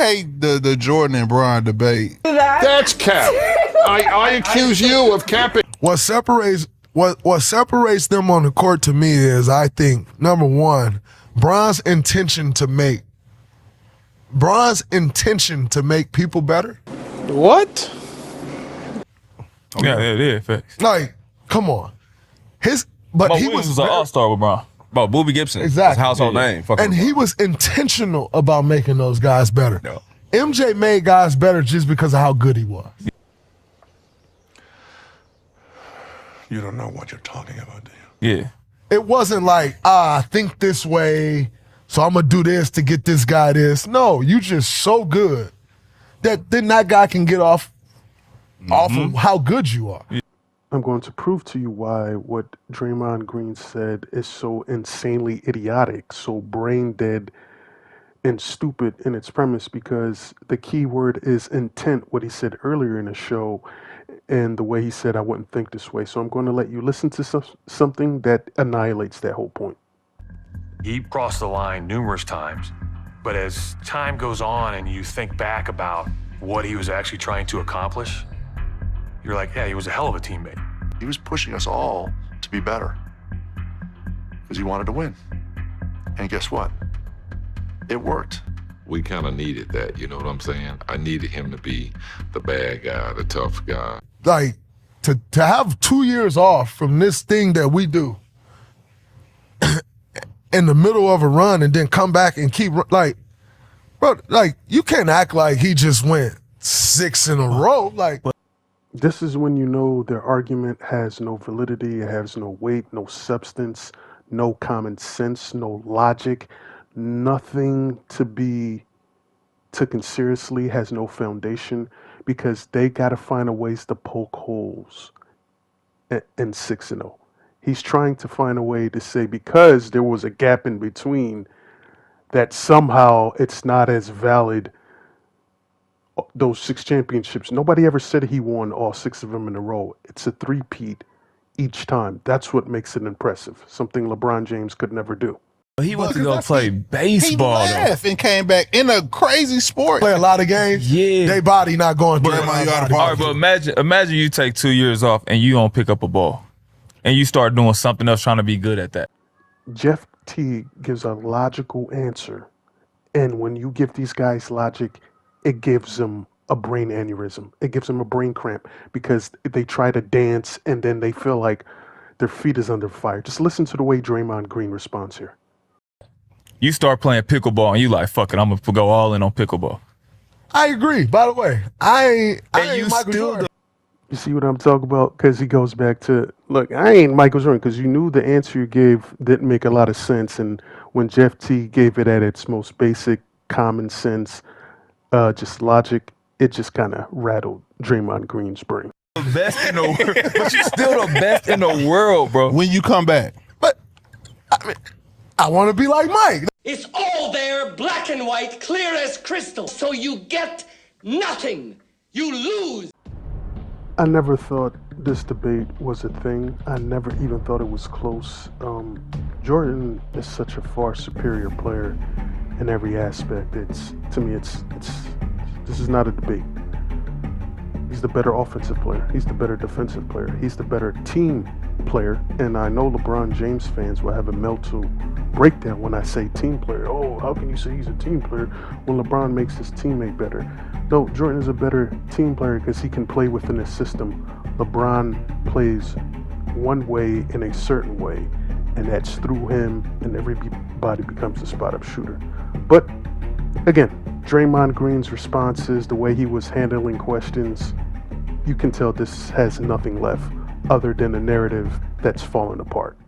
hate the Jordan and Bron debate. That's cap. I accuse you of capping. What separates them on the court to me is, I think, number one, Bron's intention to make people better. What? Yeah, it is. Facts. Like, come on. He was an all-star with Bron. About Boobie Gibson. Exactly. His household name. And he was intentional about making those guys better. No. MJ made guys better just because of how good he was. You don't know what you're talking about, do you? Yeah. It wasn't like, I think this way, so I'm going to do this to get this guy this. No, you just so good that then that guy can get off of how good you are. I'm going to prove to you why what Draymond Green said is so insanely idiotic, so brain dead and stupid in its premise, because the key word is intent, what he said earlier in the show, and the way he said I wouldn't think this way. So I'm going to let you listen to something that annihilates that whole point. He crossed the line numerous times, but as time goes on and you think back about what he was actually trying to accomplish, you're like, yeah, he was a hell of a teammate. He was pushing us all to be better because he wanted to win. And guess what? It worked. We kind of needed that, you know what I'm saying? I needed him to be the bad guy, the tough guy. Like, to have 2 years off from this thing that we do in the middle of a run and then come back and keep, like, bro, like, you can't act like he just went 6 in a row. Like, this is when you know their argument has no validity, it has no weight, no substance, no common sense, no logic, nothing to be taken seriously, has no foundation, because they got to find a ways to poke holes in 6-0. He's trying to find a way to say because there was a gap in between that somehow it's not as valid. Those 6 championships, nobody ever said he won all 6 of them in a row. It's a three-peat each time. That's what makes it impressive. Something LeBron James could never do. He went to go play baseball. He laughed and came back in a crazy sport. Play a lot of games. Yeah. They body not going through. All right, but imagine you take 2 years off and you don't pick up a ball. And you start doing something else trying to be good at that. Jeff T gives a logical answer. And when you give these guys logic, it gives them a brain aneurysm. It gives them a brain cramp because they try to dance and then they feel like their feet is under fire. Just listen to the way Draymond Green responds here. You start playing pickleball and you like, fuck it, I'm going to go all in on pickleball. I agree. By the way, I ain't Michael still Jordan. You see what I'm talking about? Because he goes back to, look, I ain't Michael Jordan, because you knew the answer you gave didn't make a lot of sense. And when Jeff T gave it at its most basic common sense, just logic, it just kind of rattled Draymond Green's brain. The best in the world. But you're still the best in the world, bro. When you come back. But, I mean, I want to be like Mike. It's all there, black and white, clear as crystal. So you get nothing. You lose. I never thought this debate was a thing. I never even thought it was close. Jordan is such a far superior player in every aspect. To me, this is not a debate. He's the better offensive player. He's the better defensive player. He's the better team player. And I know LeBron James fans will have a mental breakdown when I say team player. Oh, how can you say he's a team player when LeBron makes his teammate better? No, Jordan is a better team player because he can play within a system. LeBron plays one way in a certain way, and that's through him, and everybody becomes a spot-up shooter. But again, Draymond Green's responses, the way he was handling questions, you can tell this has nothing left other than a narrative that's fallen apart.